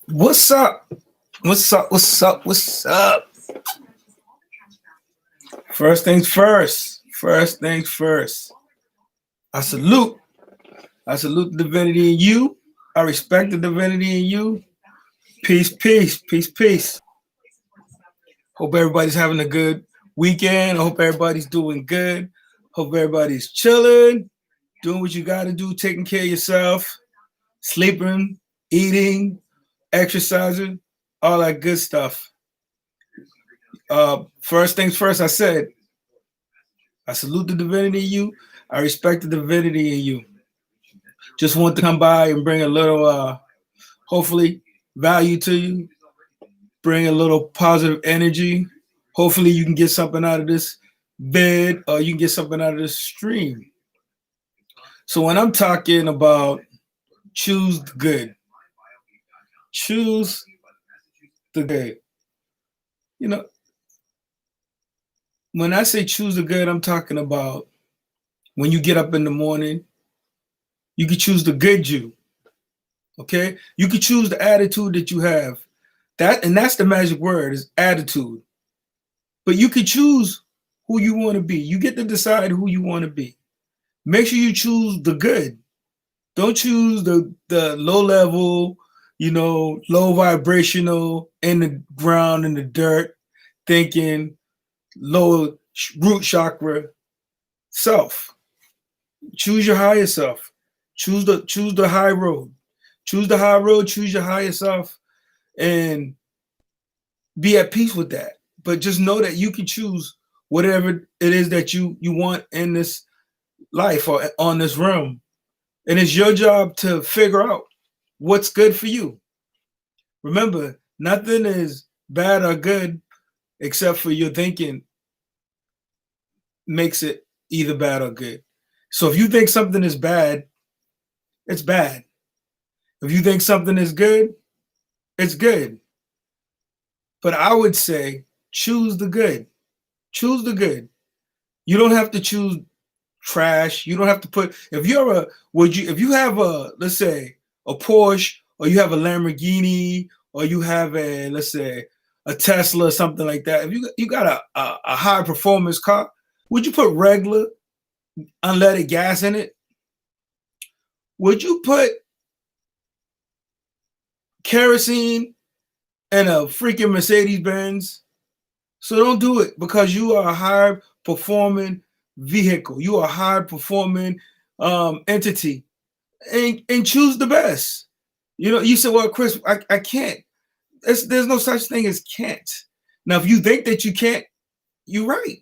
What's up? What's up? What's up? What's up? First things first. First things first. I salute. I salute the divinity in you. I respect the divinity in you. Peace, peace, peace, peace. Hope everybody's having a good weekend. I hope everybody's doing good. Hope everybody's chilling, doing what you got to do, taking care of yourself, sleeping, eating, exercising, all that good stuff. First things first, I said, I salute the divinity in you. I respect the divinity in you. Just want to come by and bring a little, hopefully, value to you, bring a little positive energy. Hopefully, you can get something out of this vid or you can get something out of this stream. So when I'm talking about choose the good, choose the good. You know, when I say choose the good, I'm talking about when you get up in the morning, you can choose the good you. Okay? You can choose the attitude that you have. That's the magic word is attitude. But you can choose who you want to be. You get to decide who you want to be. Make sure you choose the good. Don't choose the low level, low vibrational in the ground, in the dirt, thinking low root chakra self. Choose your higher self. Choose the high road. Choose the high road, choose your higher self, and be at peace with that. But just know that you can choose whatever it is that you want in this life or on this realm. And it's your job to figure out what's good for you. Remember, nothing is bad or good except for your thinking makes it either bad or good. So if you think something is bad, it's bad. If you think something is good, it's good. But I would say choose the good. Choose the good. You don't have to choose trash. You don't have to put if you have a, let's say, a Porsche, or you have a Lamborghini, or you have a, let's say, a Tesla or something like that. If you got a high performance car, would you put regular unleaded gas in it? Would you put kerosene in a freaking Mercedes Benz? So don't do it, because you are a high performing vehicle. You are a high performing entity, and choose the best. You said, well, Chris, I can't. There's no such thing as can't. Now, if you think that you can't, you're right.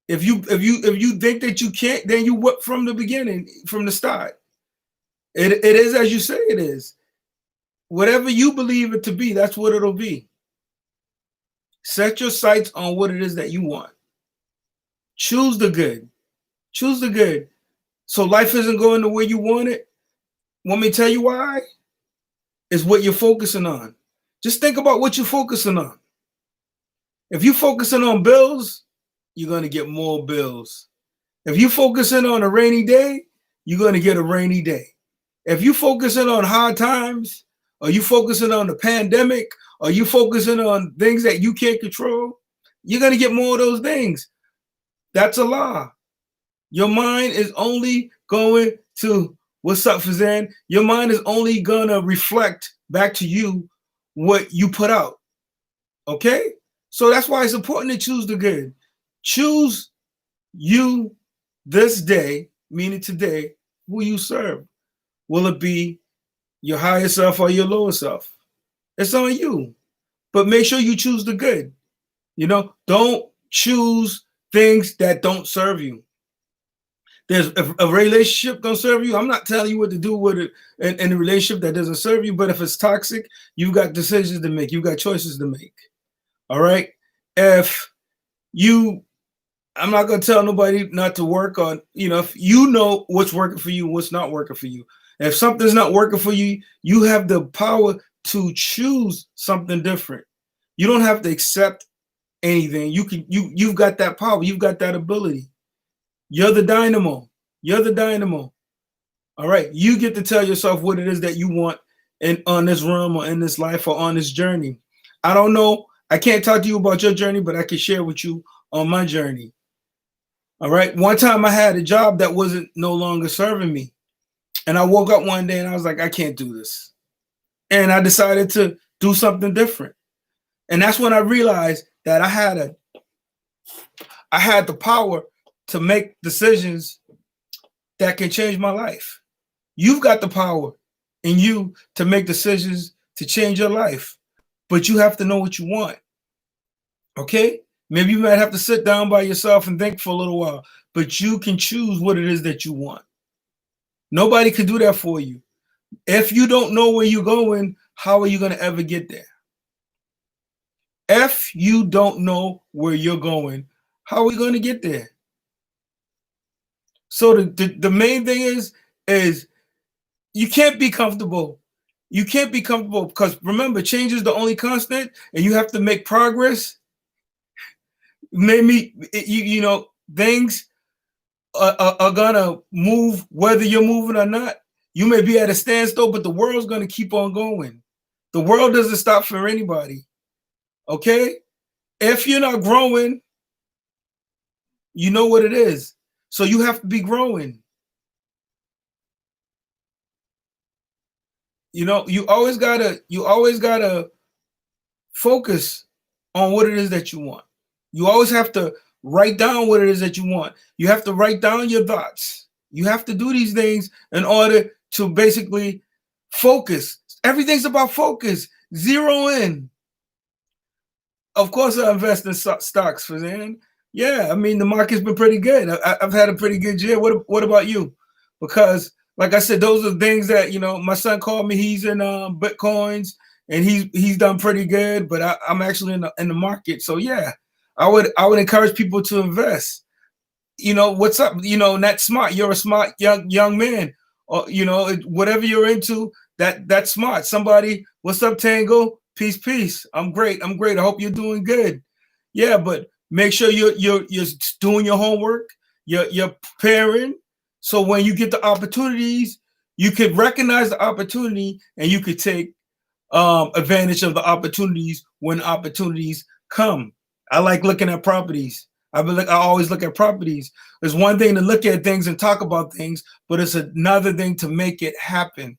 If you think that you can't, then you what from the beginning, from the start. It is as you say it is. Whatever you believe it to be, that's what it'll be. Set your sights on what it is that you want. Choose the good. Choose the good. So life isn't going the way you want it. Want me to tell you why? It's what you're focusing on. Just think about what you're focusing on. If you're focusing on bills, you're going to get more bills. If you're focusing on a rainy day, you're going to get a rainy day. If you're focusing on hard times, or you focusing on the pandemic, or you focusing on things that you can't control, you're going to get more of those things. That's a lie. Your mind is only going to, what's up, Fazan? Your mind is only going to reflect back to you what you put out. Okay? So that's why it's important to choose the good. Choose you this day, meaning today, who you serve. Will it be your higher self or your lower self? It's on you. But make sure you choose the good. Don't choose things that don't serve you. There's a relationship don't serve you. I'm not telling you what to do with it in a relationship that doesn't serve you. But if it's toxic, you've got decisions to make. You've got choices to make. All right. I'm not going to tell nobody not to work on, if you know what's working for you, what's not working for you. If something's not working for you, you have the power to choose something different. You don't have to accept anything. You've got that power. You've got that ability. You're the dynamo. You're the dynamo. All right. You get to tell yourself what it is that you want on this realm or in this life or on this journey. I don't know. I can't talk to you about your journey, but I can share with you on my journey. All right. One time I had a job that wasn't no longer serving me. And I woke up one day and I was like, I can't do this. And I decided to do something different. And that's when I realized that I had the power to make decisions that can change my life. You've got the power in you to make decisions to change your life, but you have to know what you want. Okay? Maybe you might have to sit down by yourself and think for a little while, but you can choose what it is that you want. Nobody can do that for you. If you don't know where you're going, how are you going to ever get there? If you don't know where you're going, how are you going to get there? So the main thing is you can't be comfortable. You can't be comfortable because remember, change is the only constant, and you have to make progress. Maybe things are gonna move whether you're moving or not. You may be at a standstill, but the world's gonna keep on going. The world doesn't stop for anybody. Okay? If you're not growing, you know what it is. So you have to be growing. You always gotta focus on what it is that you want. You always have to write down what it is that you want. You have to write down your thoughts. You have to do these things in order to basically focus. Everything's about focus. Zero in. Of course, I invest in stocks, Fazan. Yeah, I mean, the market's been pretty good. I've had a pretty good year. What about you? Because, like I said, those are things that, my son called me. He's in Bitcoins, and he's done pretty good, but I'm actually in the market. So, yeah, I would encourage people to invest. What's up? That's smart. You're a smart young man. Or, whatever you're into, that's smart. Somebody, what's up, Tango? Peace. I'm great. I hope you're doing good. Yeah, but make sure you're doing your homework. You're preparing. So when you get the opportunities, you could recognize the opportunity and you could take advantage of the opportunities when opportunities come. I like looking at properties. I always look at properties. It's one thing to look at things and talk about things, but it's another thing to make it happen.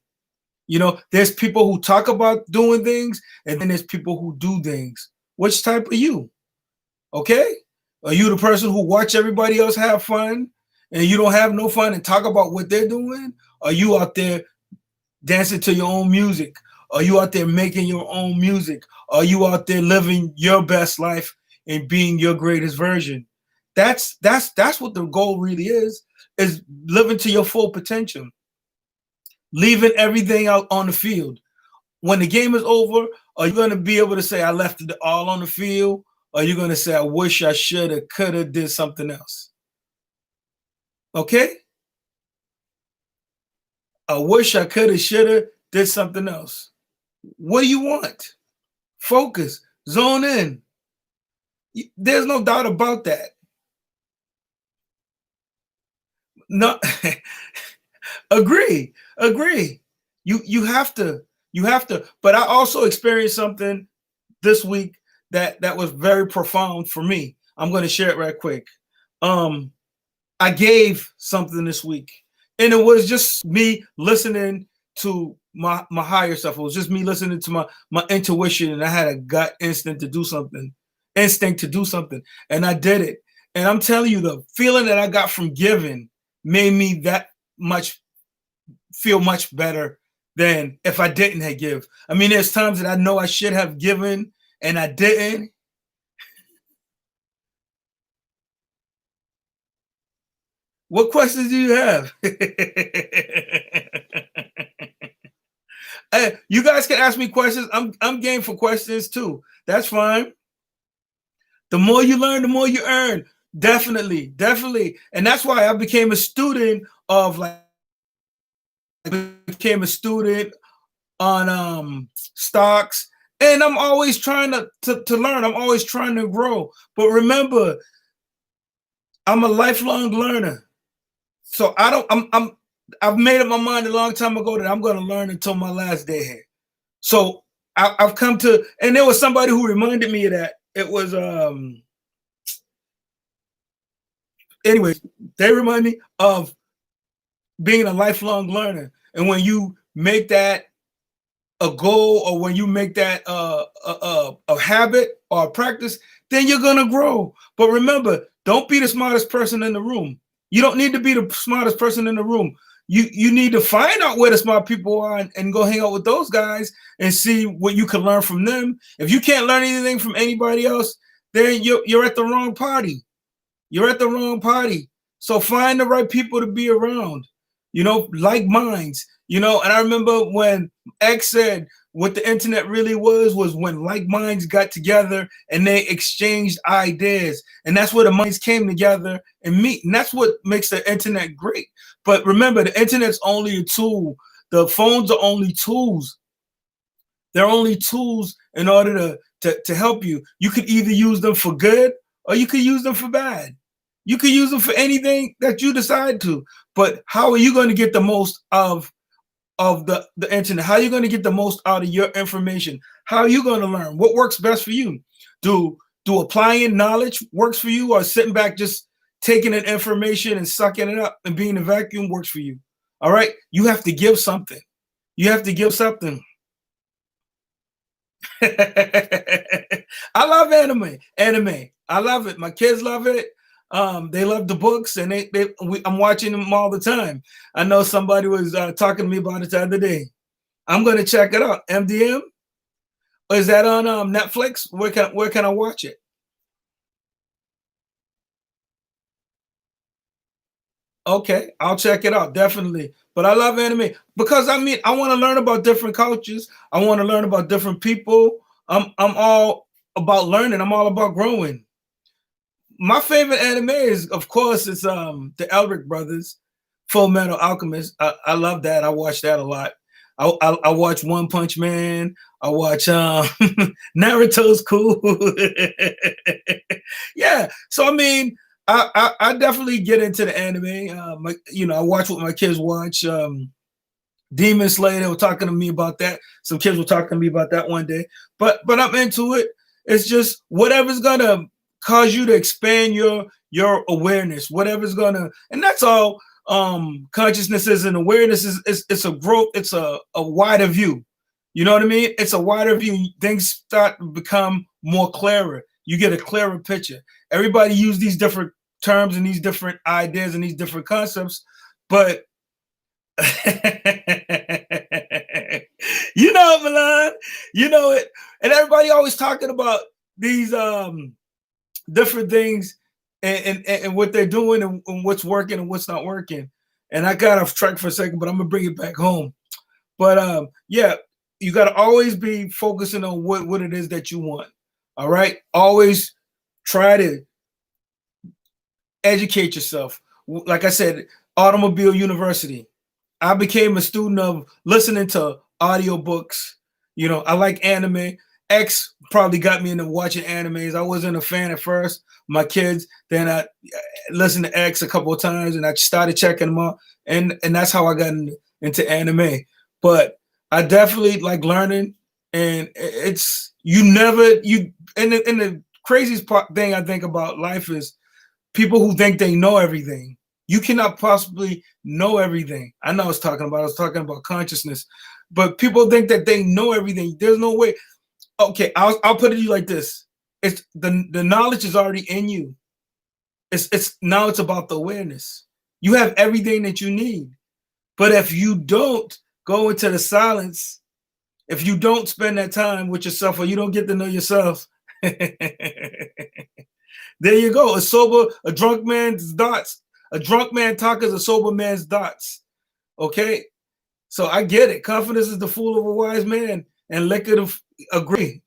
There's people who talk about doing things, and then there's people who do things. Which type are you? Okay? Are you the person who watch everybody else have fun and you don't have no fun and talk about what they're doing? Are you out there dancing to your own music? Are you out there making your own music? Are you out there living your best life and being your greatest version? That's what the goal really is living to your full potential. Leaving everything out on the field. When the game is over, are you going to be able to say, I left it all on the field? Or are you going to say, I wish I should have, could have, did something else? Okay? I wish I could have, should have, did something else. What do you want? Focus. Zone in. There's no doubt about that. No, agree. You have to. But I also experienced something this week that was very profound for me. I'm going to share it right quick. I gave something this week, and it was just me listening to my higher self. It was just me listening to my intuition, and I had a gut instinct to do something, and I did it. And I'm telling you, the feeling that I got from giving made me that much feel much better than if I didn't have give. I mean, there's times that I know I should have given and I didn't. What questions do you have? Hey, you guys can ask me questions. I'm game for questions too. That's fine. The more you learn, the more you earn. Definitely. And that's why I became a student of on stocks And I'm always trying to learn. I'm always trying to grow. But remember, I'm a lifelong learner. So I don't. I've made up my mind a long time ago that I'm going to learn until my last day here. So I've come to, and there was somebody who reminded me of that. It was anyways, they remind me of being a lifelong learner. And when you make that a goal, or when you make that a habit or a practice, then you're gonna grow. But remember, don't be the smartest person in the room. You don't need to be the smartest person in the room. You need to find out where the smart people are, and go hang out with those guys and see what you can learn from them. If you can't learn anything from anybody else, then you're at the wrong party. You're at the wrong party. So find the right people to be around, like minds, And I remember when X said what the internet really was when like minds got together and they exchanged ideas. And that's where the minds came together and meet. And that's what makes the internet great. But remember, the internet's only a tool. The phones are only tools. They're only tools in order to help you. You could either use them for good or you could use them for bad. You could use them for anything that you decide to. But how are you going to get the most of the internet? How are you going to get the most out of your information? How are you going to learn? What works best for you? Do applying knowledge works for you, or sitting back just taking in information and sucking it up and being a vacuum works for you? All right. You have to give something. You have to give something. I love anime. I love it. My kids love it. They love the books, and I'm watching them all the time. I know somebody was talking to me about it the other day. I'm going to check it out. MDM? Is that on Netflix? Where can I watch it? Okay, I'll check it out, definitely. But I love anime because I want to learn about different cultures. I want to learn about different people. I'm all about learning. I'm all about growing. My favorite anime is, of course, it's the Elric brothers, Full Metal Alchemist. I love that. I watch that a lot. I watch One Punch Man. I watch Naruto's cool. Yeah. So I definitely get into the anime. I watch what my kids watch. Demon Slayer, they were talking to me about that. Some kids were talking to me about that one day. But I'm into it. It's just whatever's gonna cause you to expand your awareness, whatever's gonna, and that's all. Consciousness is an awareness it's a growth, it's a wider view. You know what I mean? It's a wider view. Things start to become more clearer. You get a clearer picture. Everybody use these different terms and these different ideas and these different concepts, but Milan, it. And everybody always talking about these different things and what they're doing and what's working and what's not working. And I got off track for a second, but I'm gonna bring it back home. But yeah, you got to always be focusing on what it is that you want. All right, always try to educate yourself. Like I said, Automobile University. I became a student of listening to audiobooks. I like anime. X probably got me into watching animes. I wasn't a fan at first. My kids, then I listened to X a couple of times, and I started checking them out, and that's how I got into anime. But I definitely like learning, and it's and the craziest thing I think about life is people who think they know everything. You cannot possibly know everything. I know I was talking about consciousness, but people think that they know everything. There's no way. Okay, I'll put it to you like this: it's the knowledge is already in you. It's now it's about the awareness. You have everything that you need, but if you don't go into the silence, if you don't spend that time with yourself, or you don't get to know yourself, there you go. A drunk man's dots. A drunk man talk is a sober man's dots. Okay, so I get it. Confidence is the fool of a wise man, and liquor agree.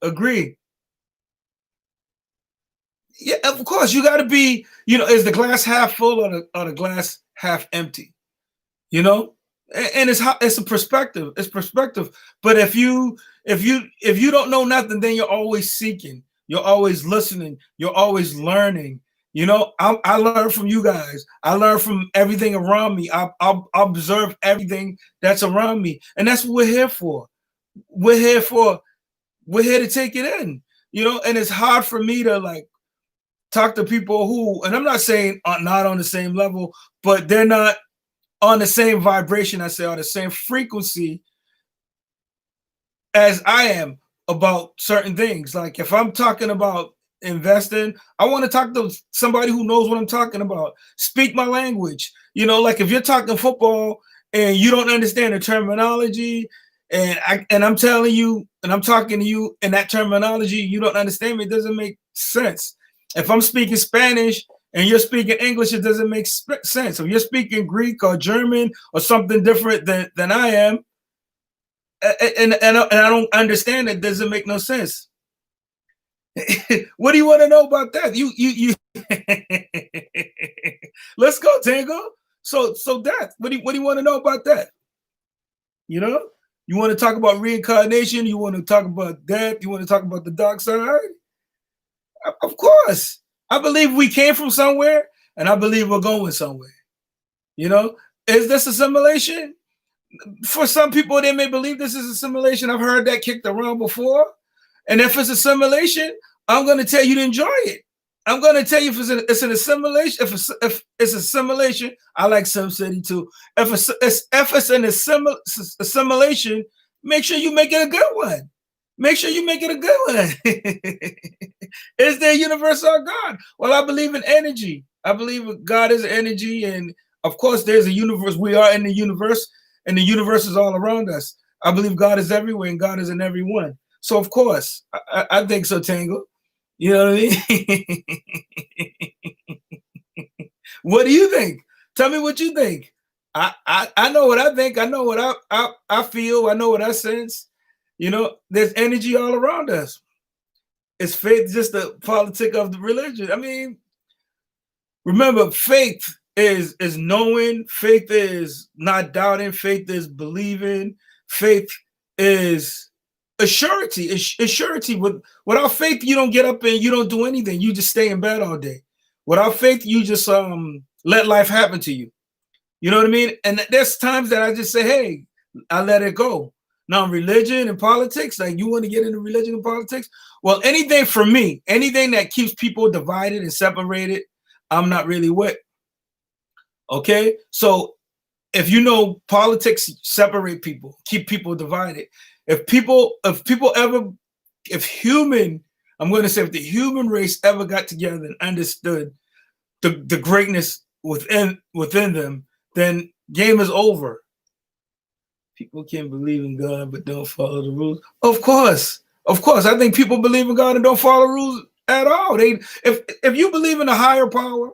Yeah, of course you got to be. Is the glass half full or the glass half empty? And it's a perspective. It's perspective. But if If you don't know nothing, then you're always seeking, you're always listening, you're always learning. I learn from you guys. I learn from everything around me. I observe everything that's around me, and that's what we're here for. We're here for. We're here to take it in. And it's hard for me to like talk to people who, and I'm not saying are not on the same level, but they're not on the same vibration. I say, on the same frequency as I am about certain things. Like if I'm talking about investing, I want to talk to somebody who knows what I'm talking about. Speak my language. Like if you're talking football and you don't understand the terminology, and I'm telling you and I'm talking to you in that terminology, you don't understand me, it doesn't make sense. If I'm speaking Spanish and you're speaking English, it doesn't make sense. If you're speaking Greek or German or something different than I am, and I don't understand it, doesn't make no sense. What do you want to know about that? You Let's go, Tango. So that what do you want to know about that? You want to talk about reincarnation, you want to talk about death, you want to talk about the dark side? Of course. I believe we came from somewhere, and I believe we're going somewhere. Is this a simulation? For some people, they may believe this is a simulation. I've heard that kicked around before. And if it's a simulation, I'm going to tell you to enjoy it. I'm going to tell you if it's an assimilation. If it's a simulation, I like SimCity too. If it's an assimilation, make sure you make it a good one. Make sure you make it a good one. Is there a universe or God? Well, I believe in energy. I believe God is energy. And of course, there's a universe. We are in the universe, and the universe is all around us. I believe God is everywhere, and God is in everyone. So, of course, I think so, Tango. You know what I mean? What do you think? Tell me what you think. I know what I think. I know what I feel. I know what I sense. There's energy all around us. Is faith just the politic of the religion? I mean, remember, faith is knowing. Faith is not doubting. Faith is believing. Faith is a surety. It's surety. Without faith, you don't get up and you don't do anything. You just stay in bed all day. Without faith, you just let life happen to you. You know what I mean? And there's times that I just say, hey, I let it go. Now, religion and politics, like you want to get into religion and politics? Well, anything for me, anything that keeps people divided and separated, I'm not really with. Okay? So if politics separate people, keep people divided. If the human race ever got together and understood the greatness within them, then game is over. People can believe in God but don't follow the rules. Of course. I think people believe in God and don't follow rules at all. If you believe in a higher power,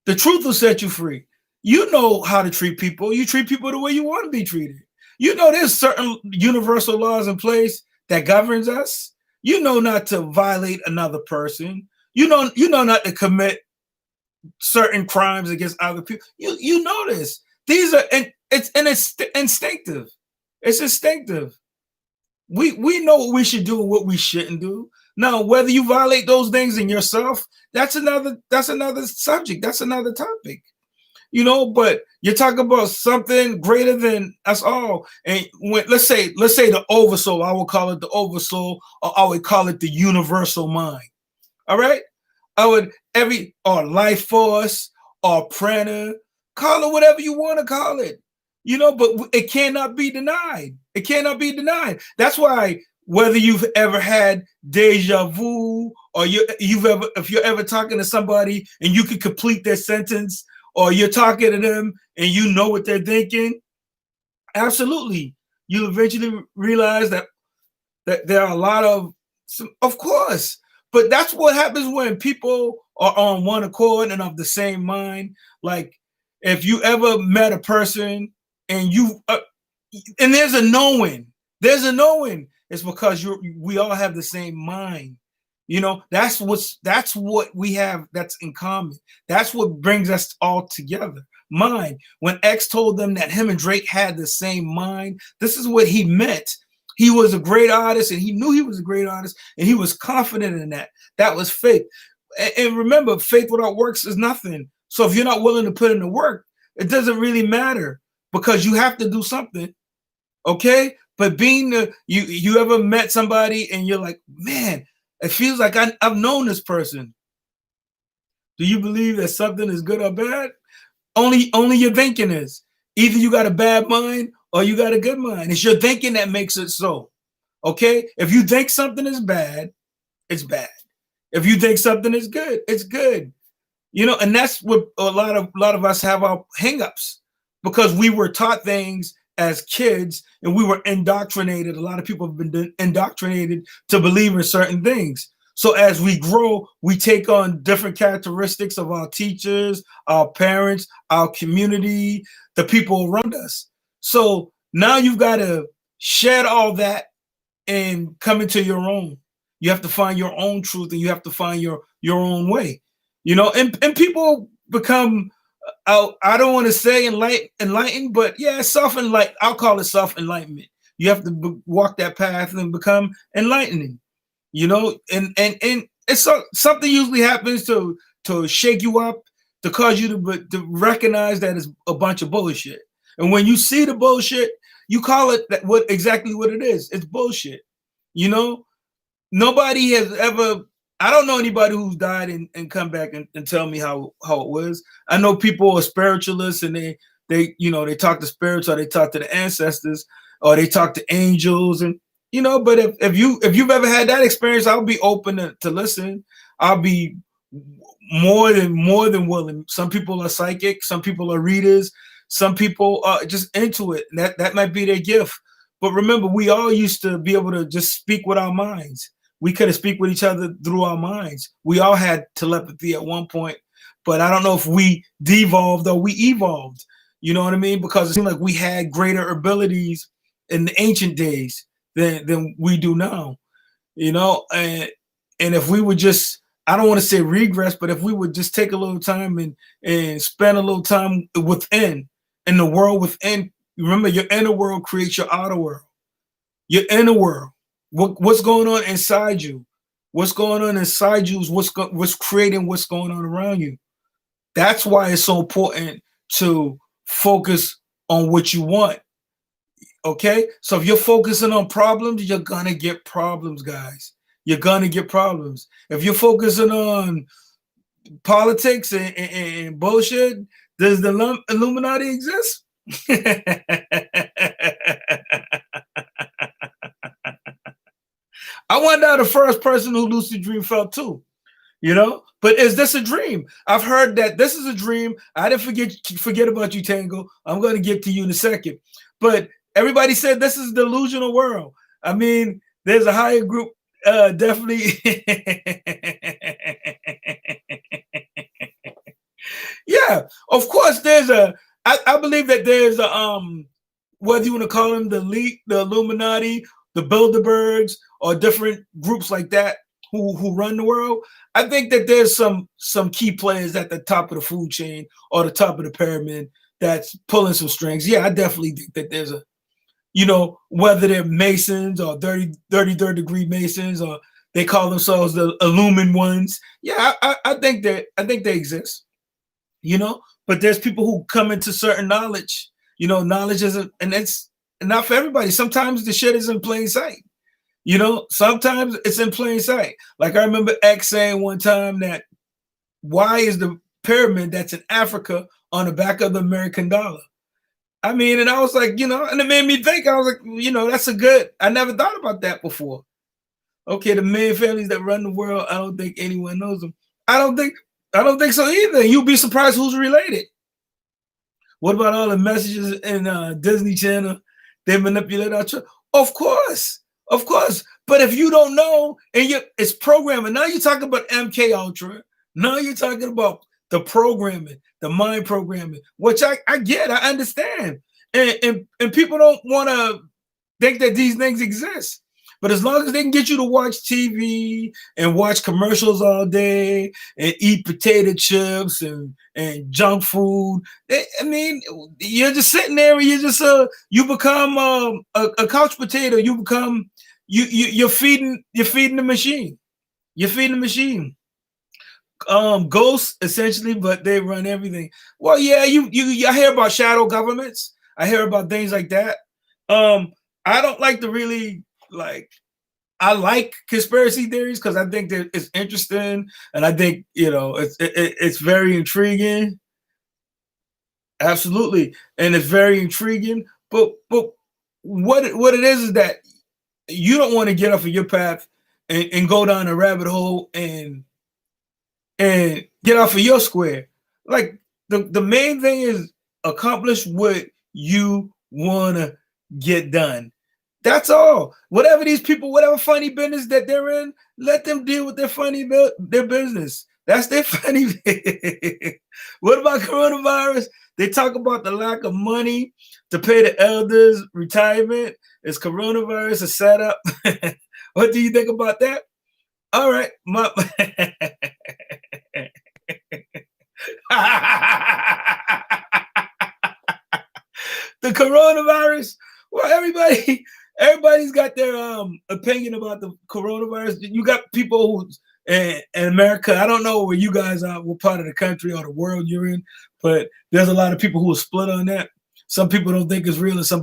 the truth will set you free. You know how to treat people. You treat people the way you want to be treated. There's certain universal laws in place that governs us. Not to violate another person. You know not to commit certain crimes against other people. You know this. These are it's instinctive. It's instinctive. We know what we should do and what we shouldn't do. Now, whether you violate those things in yourself, that's another subject. That's another topic. But you're talking about something greater than us all. And let's say the oversoul, I will call it the oversoul, or I would call it the universal mind. All right? Or life force or prana, call it whatever you want to call it. But it cannot be denied. It cannot be denied. That's why whether you've ever had deja vu, or if you're ever talking to somebody and you can complete their sentence, or you're talking to them and you know what they're thinking, absolutely, you'll eventually realize that there are a lot of course. But that's what happens when people are on one accord and of the same mind. Like if you ever met a person and and there's a knowing, it's because we all have the same mind. That's what we have that's in common. That's what brings us all together. Mind. When X told them that him and Drake had the same mind, this is what he meant. He was a great artist, and he knew he was a great artist, and he was confident in that. That was faith. And remember, faith without works is nothing. So if you're not willing to put in the work, it doesn't really matter, because you have to do something. Okay? But being you ever met somebody and you're like, man, it feels like I've known this person. Do you believe that something is good or bad? Only your thinking is. Either you got a bad mind or you got a good mind. It's your thinking that makes it so. Okay? If you think something is bad, it's bad. If you think something is good, it's good. And that's what a lot of us have our hangups, because we were taught things as kids and we were indoctrinated. A lot of people have been indoctrinated to believe in certain things. So as we grow, we take on different characteristics of our teachers, our parents, our community, the people around us. So now you've got to shed all that and come into your own. You have to find your own truth, and you have to find your own way. And people become, I don't want to say enlightened, but yeah, self-enlightened. I'll call it self-enlightenment. You have to walk that path and become enlightening. And it's something usually happens to shake you up, to cause you to recognize that it's a bunch of bullshit. And when you see the bullshit, you call it exactly what it is. It's bullshit. Nobody has ever. I don't know anybody who's died and come back and tell me how it was. I know people are spiritualists, and they talk to spirits, or they talk to the ancestors, or they talk to angels, and but if you've ever had that experience, I'll be open to listen. I'll be more than willing. Some people are psychic, some people are readers, some people are just into it. That might be their gift. But remember, we all used to be able to just speak with our minds. We could have speak with each other through our minds. We all had telepathy at one point, but I don't know if we devolved or we evolved. You know what I mean? Because it seemed like we had greater abilities in the ancient days than we do now. And if we would just, I don't want to say regress, but if we would just take a little time and spend a little time within, in the world within. Remember, your inner world creates your outer world. Your inner world. What's going on inside you? What's going on inside you is what's creating what's going on around you. That's why it's so important to focus on what you want. Okay? So if you're focusing on problems, you're going to get problems, guys. You're going to get problems. If you're focusing on politics and bullshit, does the Illuminati exist? I wonder how the first person who lucid dream felt too. But is this a dream? I've heard that this is a dream. I didn't forget about you, Tango. I'm going to get to you in a second. But everybody said this is a delusional world. I mean, there's a higher group, definitely. Yeah, of course. I believe that there's a whether you want to call them the elite, the Illuminati, the Bilderbergs, or different groups like that who run the world. I think that there's some key players at the top of the food chain or the top of the pyramid that's pulling some strings. Yeah, I definitely think that there's a, whether they're Masons or 33rd degree Masons, or they call themselves the Illumin ones. Yeah, I think they exist. But there's people who come into certain knowledge. Knowledge isn't, and it's not for everybody. Sometimes the shit is in plain sight. Sometimes it's in plain sight. Like I remember X saying one time that, why is the pyramid that's in Africa on the back of the American dollar? I mean, and I was like, and it made me think. I was like, that's a good. I never thought about that before. Okay, the main families that run the world, I don't think anyone knows them. I don't think so either. You'd be surprised who's related. What about all the messages in Disney Channel? They manipulate our children. Of course. But if you don't know, and it's programming. Now you're talking about MK Ultra. Now you're talking about the programming, the mind programming, which I get, I understand. And people don't want to think that these things exist. But as long as they can get you to watch TV and watch commercials all day and eat potato chips and junk food, I mean, you're just sitting there and you become a couch potato. You become you're feeding the machine. You're feeding the machine. Ghosts essentially, but they run everything. Well, yeah, I hear about shadow governments. I hear about things like that. I don't like to really like. I like conspiracy theories because I think that it's interesting, and I think it's very intriguing. Absolutely, and it's very intriguing. But what it is that you don't want to get off of your path and go down a rabbit hole and get off of your square. Like the main thing is accomplish what you wanna get done. That's all. Whatever these people, whatever funny business that they're in, let them deal with their business. That's their funny. What about coronavirus? They talk about the lack of money to pay the elders' retirement. Is coronavirus a setup? What do you think about that? All right, the coronavirus. Well, everybody's got their opinion about the coronavirus. You got people who in America. I don't know where you guys are, what part of the country or the world you're in, but there's a lot of people who are split on that. Some people don't think it's real, and some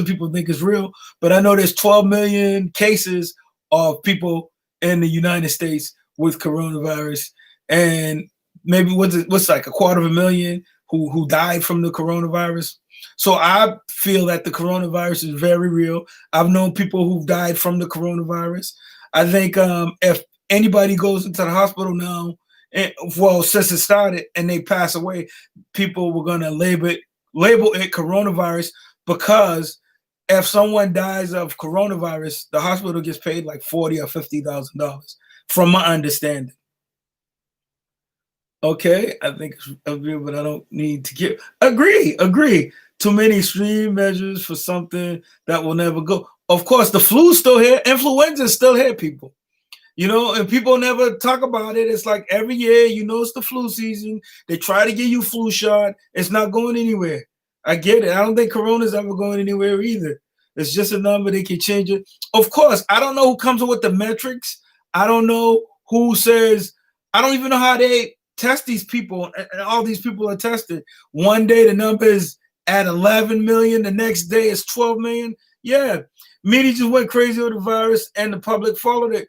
people think it's real. But I know there's 12 million cases of people in the United States with coronavirus, and maybe what's like 250,000 who died from the coronavirus. So I feel that the coronavirus is very real. I've known people who've died from the coronavirus. I think if anybody goes into the hospital now, since it started and they pass away, people were going to label it coronavirus, because if someone dies of coronavirus, the hospital gets paid like $40,000 or $50,000, from my understanding. Okay, I think it's agree, but I don't need to get agree. Too many extreme measures for something that will never go. Of course, the flu's still here, influenza is still here, people. And people never talk about it. It's like every year, it's the flu season. They try to give you flu shot. It's not going anywhere. I get it. I don't think corona's ever going anywhere either. It's just a number. They can change it. Of course, I don't know who comes up with the metrics. I don't know who says. I don't even know how they test these people, and all these people are tested. One day the number is at 11 million. The next day it's 12 million. Yeah, media just went crazy with the virus, and the public followed it.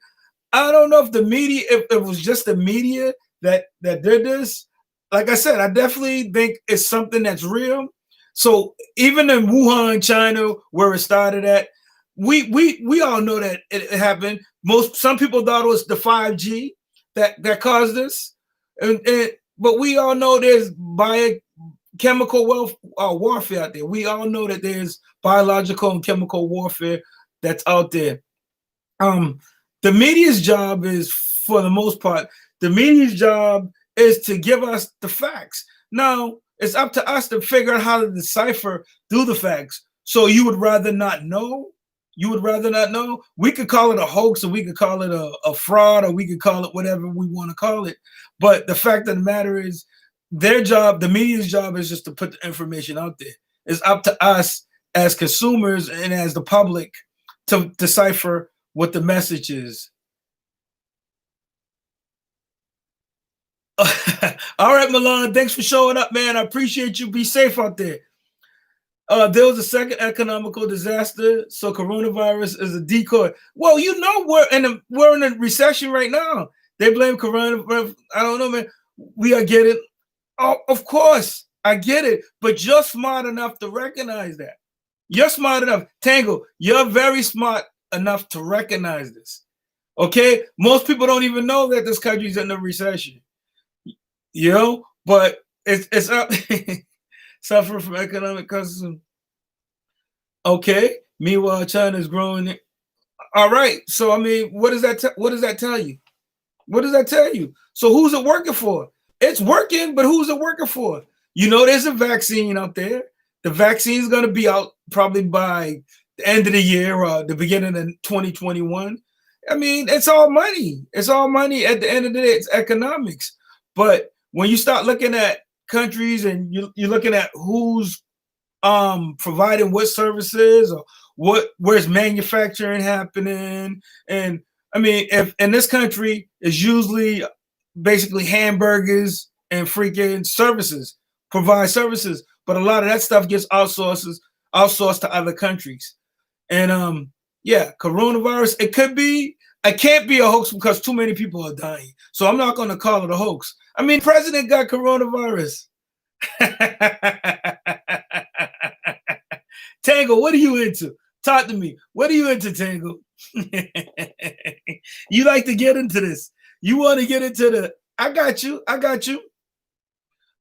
I don't know if the media, if it was just the media that did this. Like I said, I definitely think it's something that's real. So even in Wuhan, China, where it started at, we all know that it happened. Some people thought it was the 5G that caused this, but we all know there's biochemical warfare out there. We all know that there's biological and chemical warfare that's out there. The media's job is, for the most part, the media's job is to give us the facts. Now, it's up to us to figure out how to decipher through the facts. So you would rather not know? You would rather not know? We could call it a hoax, or we could call it a fraud, or we could call it whatever we want to call it. But the fact of the matter is, their job, the media's job, is just to put the information out there. It's up to us as consumers and as the public to decipher what the message is. All right, Milan, thanks for showing up, man. I appreciate you. Be safe out there. There was a second economical disaster, so coronavirus is a decoy. Well, we're in a recession right now. They blame coronavirus. I don't know, man. I get it. Oh, of course, I get it. But you're smart enough to recognize that. You're smart enough. Tango, you're very smart enough to recognize this. Okay? Most people don't even know that this country's in a recession. But it's up. Suffering from economic crisis. Okay. Meanwhile, China is growing. All right. So I mean, what does that tell you? What does that tell you? So who's it working for? It's working, but who's it working for? There's a vaccine out there. The vaccine is going to be out probably by the end of the year or the beginning of 2021. I mean, it's all money. It's all money. At the end of the day, it's economics. But when you start looking at countries and you're looking at who's providing what services or where's manufacturing happening, and I mean, if in this country is usually basically hamburgers and freaking services, provide services, but a lot of that stuff gets outsourced to other countries. And yeah, coronavirus, it can't be a hoax because too many people are dying. So I'm not going to call it a hoax. I mean, president got coronavirus. Tango, what are you into? Talk to me. What are you into, Tango? You like to get into this. You want to get into I got you.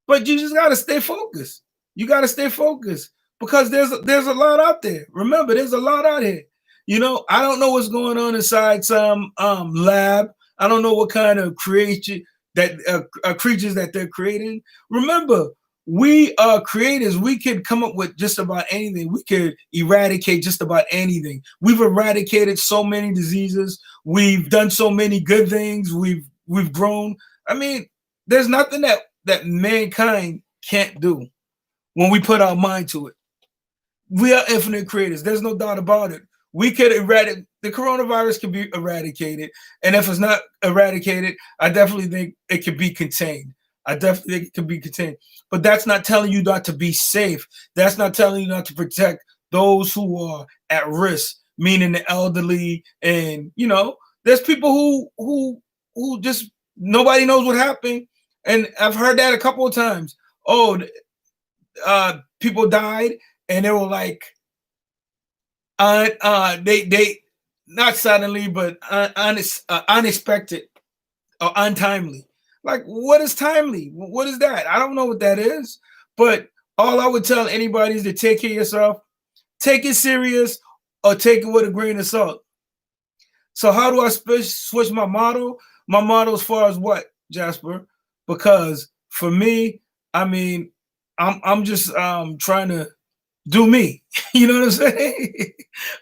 But you just gotta stay focused. You gotta stay focused because there's a lot out there. Remember, there's a lot out here. You know, I don't know what's going on inside some lab. I don't know what kind of creatures that they're creating. Remember, we are creators. We could come up with just about anything. We could eradicate just about anything. We've eradicated so many diseases. We've done so many good things. We've grown. I mean, there's nothing that mankind can't do when we put our mind to it. We are infinite creators. There's no doubt about it. We could eradicate the coronavirus can be eradicated. And if it's not eradicated, I definitely think it could be contained. I definitely think it can be contained. But that's not telling you not to be safe. That's not telling you not to protect those who are at risk, meaning the elderly. And there's people who just nobody knows what happened. And I've heard that a couple of times. Oh, people died, and they were like, they not suddenly, but unexpected or untimely. Like, what is timely? What is that? I don't know what that is. But all I would tell anybody is to take care of yourself, take it serious, or take it with a grain of salt. So how do I switch my motto? My motto as far as what, Jasper? Because for me, I mean, I'm just trying to do me. You know what I'm saying?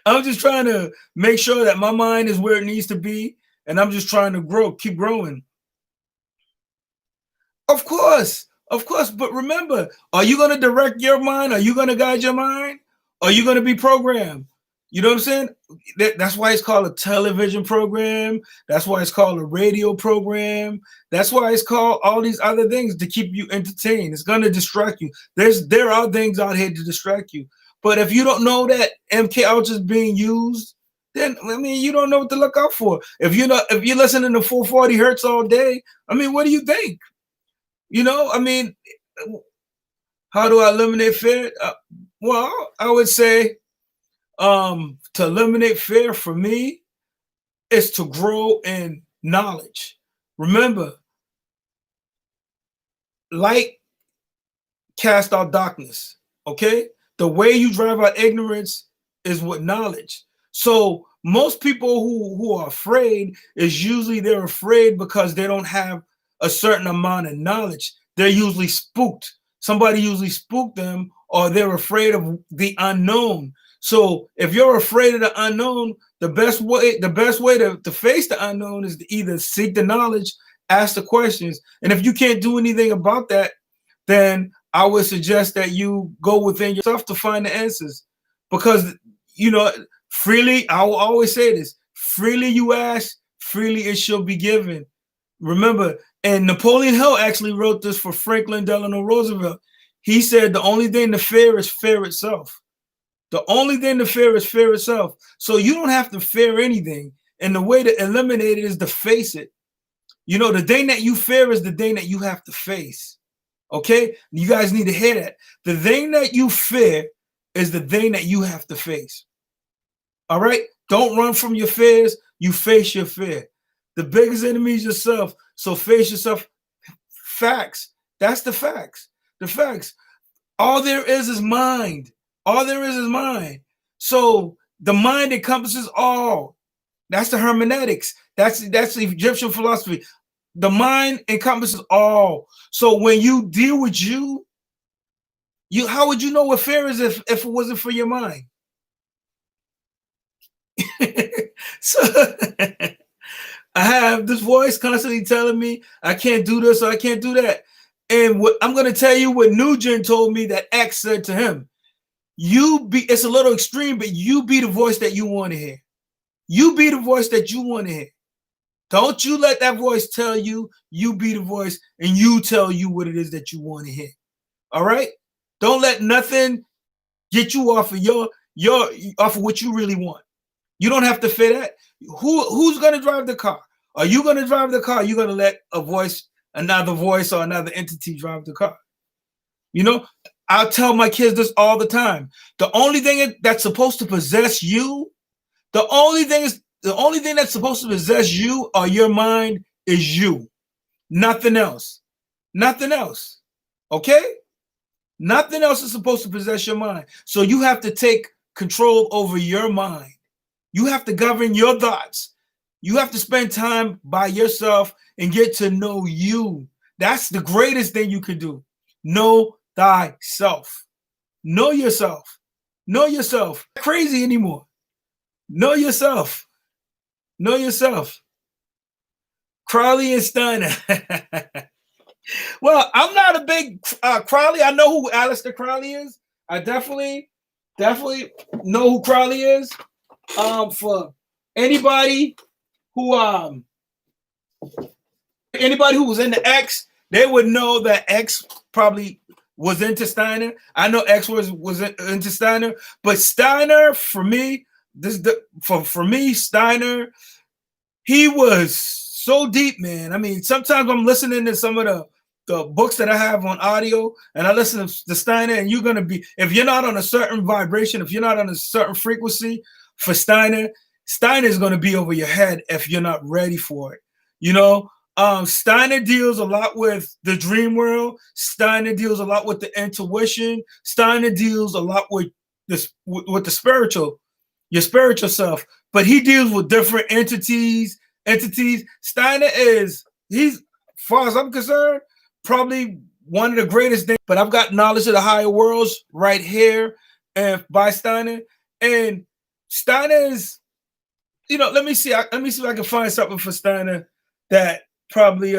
I'm just trying to make sure that my mind is where it needs to be, and I'm just trying to keep growing. Of course. But remember, are you going to direct your mind? Are you going to guide your mind? Are you going to be programmed? You know what I'm saying? That's why it's called a television program. That's why it's called a radio program. That's why it's called all these other things to keep you entertained. It's going to distract you. There are things out here to distract you. But if you don't know that MK Ultra is being used, then I mean you don't know what to look out for. If you're listening to 440 hertz all day, I mean, what do you think? I mean, how do I eliminate fear? Well, I would say to eliminate fear for me is to grow in knowledge. Remember, light cast out darkness. Okay? The way you drive out ignorance is with knowledge. So most people who are afraid is usually they're afraid because they don't have a certain amount of knowledge. They're usually spooked. Somebody usually spooked them, or they're afraid of the unknown. So if you're afraid of the unknown, the best way to face the unknown is to either seek the knowledge, ask the questions. And if you can't do anything about that, then I would suggest that you go within yourself to find the answers. Because, freely, I will always say this, freely you ask, freely it shall be given. Remember, and Napoleon Hill actually wrote this for Franklin Delano Roosevelt. He said the only thing to fear is fear itself. The only thing to fear is fear itself. So you don't have to fear anything. And the way to eliminate it is to face it. The thing that you fear is the thing that you have to face. Okay? You guys need to hear that. The thing that you fear is the thing that you have to face. All right? Don't run from your fears. You face your fear. The biggest enemy is yourself. So face yourself. Facts. That's the facts. The facts. All there is mind. All there is mind. So the mind encompasses all. That's the hermeneutics. That's the Egyptian philosophy. The mind encompasses all. So when you deal with you, how would you know what fear is if it wasn't for your mind? So I have this voice constantly telling me I can't do this or I can't do that. And what I'm going to tell you what Nugent told me that X said to him. It's a little extreme, but you be the voice that you want to hear. You be the voice that you want to hear. Don't you let that voice tell you, you be the voice and you tell you what it is that you want to hear. All right? Don't let nothing get you off of your off of what you really want. You don't have to fit that. Who's going to drive the car? Are you going to drive the car? You're going to let another voice or another entity drive the car. You know, I tell my kids this all the time. The only thing that's supposed to possess you, the only thing that's supposed to possess you or your mind is you. Nothing else. Nothing else. Okay? Nothing else is supposed to possess your mind. So you have to take control over your mind. You have to govern your thoughts. You have to spend time by yourself and get to know you. That's the greatest thing you can do. Know thyself. Know yourself. Know yourself. Not crazy anymore. Know yourself. Know yourself. Crowley and Steiner. Well, I'm not a big Crowley. I know who Aleister Crowley is. I definitely know who Crowley is. For anybody who was into X, they would know that X probably was into Steiner. I know X was into Steiner, but Steiner for me, for me, Steiner, he was so deep, man. I mean, sometimes I'm listening to some of the books that I have on audio, and I listen to Steiner, and you're gonna be, if you're not on a certain vibration, if you're not on a certain frequency for Steiner is gonna be over your head if you're not ready for it. You know, Steiner deals a lot with the dream world. Steiner deals a lot with the intuition. Steiner deals a lot with with the spiritual, your spiritual self. But he deals with different entities. Steiner he's, as far as I'm concerned, probably one of the greatest things. But I've got knowledge of the higher worlds right here, and by Steiner. And Steiner is, let me see if I can find something for Steiner that probably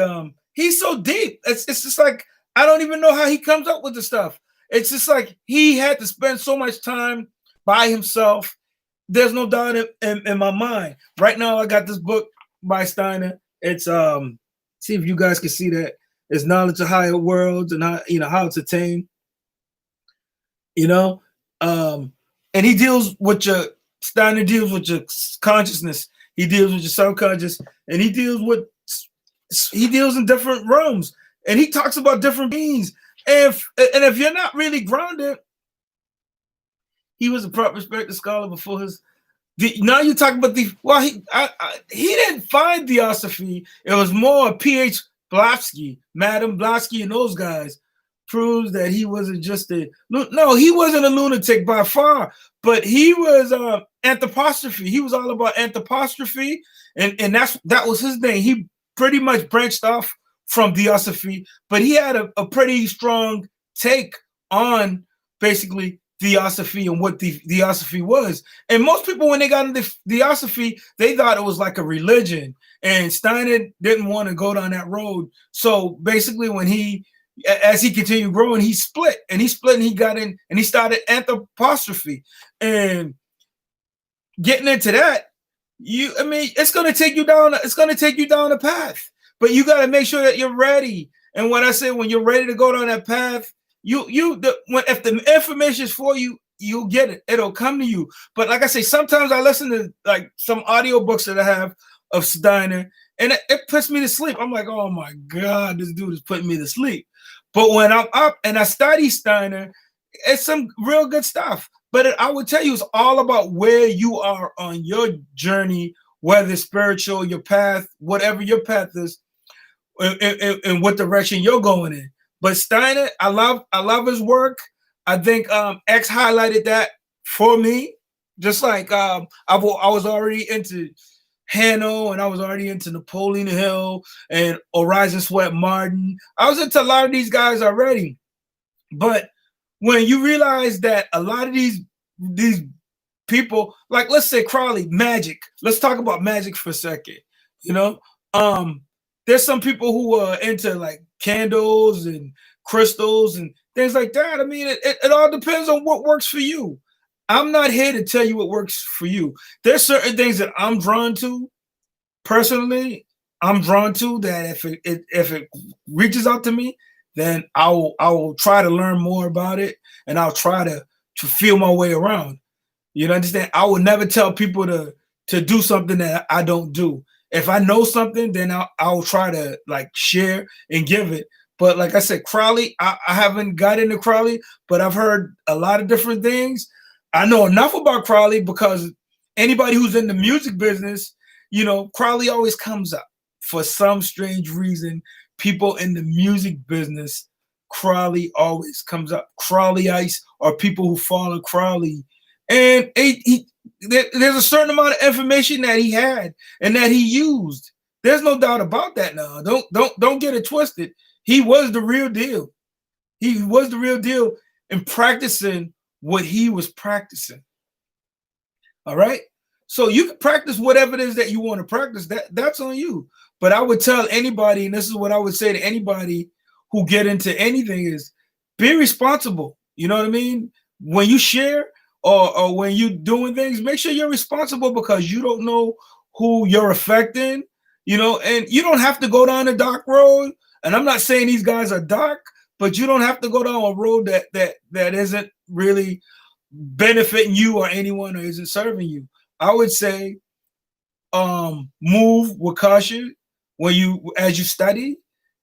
he's so deep. It's just like I don't even know how he comes up with the stuff. It's just like he had to spend so much time by himself. There's no doubt in my mind. Right now, I got this book by Steiner. It's see if you guys can see that. It's Knowledge of Higher Worlds and how it's attained. And he deals with Steiner deals with your consciousness. He deals with your subconscious, and he deals in different realms, and he talks about different beings. And if you're not really grounded, he was a proper perspective scholar before his. Now you're talking about he didn't find Theosophy. It was more P.H. Blavatsky, Madame Blavatsky, and those guys proves that he wasn't just he wasn't a lunatic by far, but he was anthroposophy. He was all about anthroposophy, and that was his thing. He pretty much branched off from Theosophy, but he had a pretty strong take on basically Theosophy and what the Theosophy was. And most people, when they got into Theosophy, they thought it was like a religion, and Steiner didn't want to go down that road. So basically, as he continued growing, he split and he got in and he started anthroposophy. And getting into that, it's going to take you down a path, but you got to make sure that you're ready. And when I say, when you're ready to go down that path, if the information is for you, you'll get it. It'll come to you. But like I say, sometimes I listen to like some audiobooks that I have of Steiner, and it puts me to sleep. I'm like, oh my God, this dude is putting me to sleep. But when I'm up and I study Steiner, it's some real good stuff. But I would tell you, it's all about where you are on your journey, whether it's spiritual, your path, whatever your path is, and what direction you're going in. But Steiner, I love his work. I think X highlighted that for me. Just like I was already into Hanno, and I was already into Napoleon Hill and Horizon Sweat Martin. I was into a lot of these guys already. But when you realize that a lot of these people like, let's say Crowley, magic. Let's talk about magic for a second. You know, there's some people who are into like candles and crystals and things like that. I mean, it all depends on what works for you. I'm not here to tell you what works for you. There's certain things that I'm drawn to personally. I'm drawn to that if it reaches out to me, then I will try to learn more about it, and I'll try to feel my way around. You know, understand? I would never tell people to do something that I don't do. If I know something, then I'll try to like share and give it. But like I said, Crowley, I haven't got into Crowley, but I've heard a lot of different things. I know enough about Crowley because anybody who's in the music business, you know, Crowley always comes up for some strange reason. People in the music business, Crowley always comes up. Crowleyites are people who follow Crowley, and there's a certain amount of information that he had and that he used. There's no doubt about that. Now, don't get it twisted. He was the real deal. He was the real deal in practicing what he was practicing. All right. So you can practice whatever it is that you want to practice. That's on you. But I would tell anybody, and this is what I would say to anybody who get into anything, is be responsible. You know what I mean? When you share or when you're doing things, make sure you're responsible because you don't know who you're affecting, you know, and you don't have to go down a dark road. And I'm not saying these guys are dark, but you don't have to go down a road that isn't really benefiting you or anyone or isn't serving you. I would say move with caution when as you study,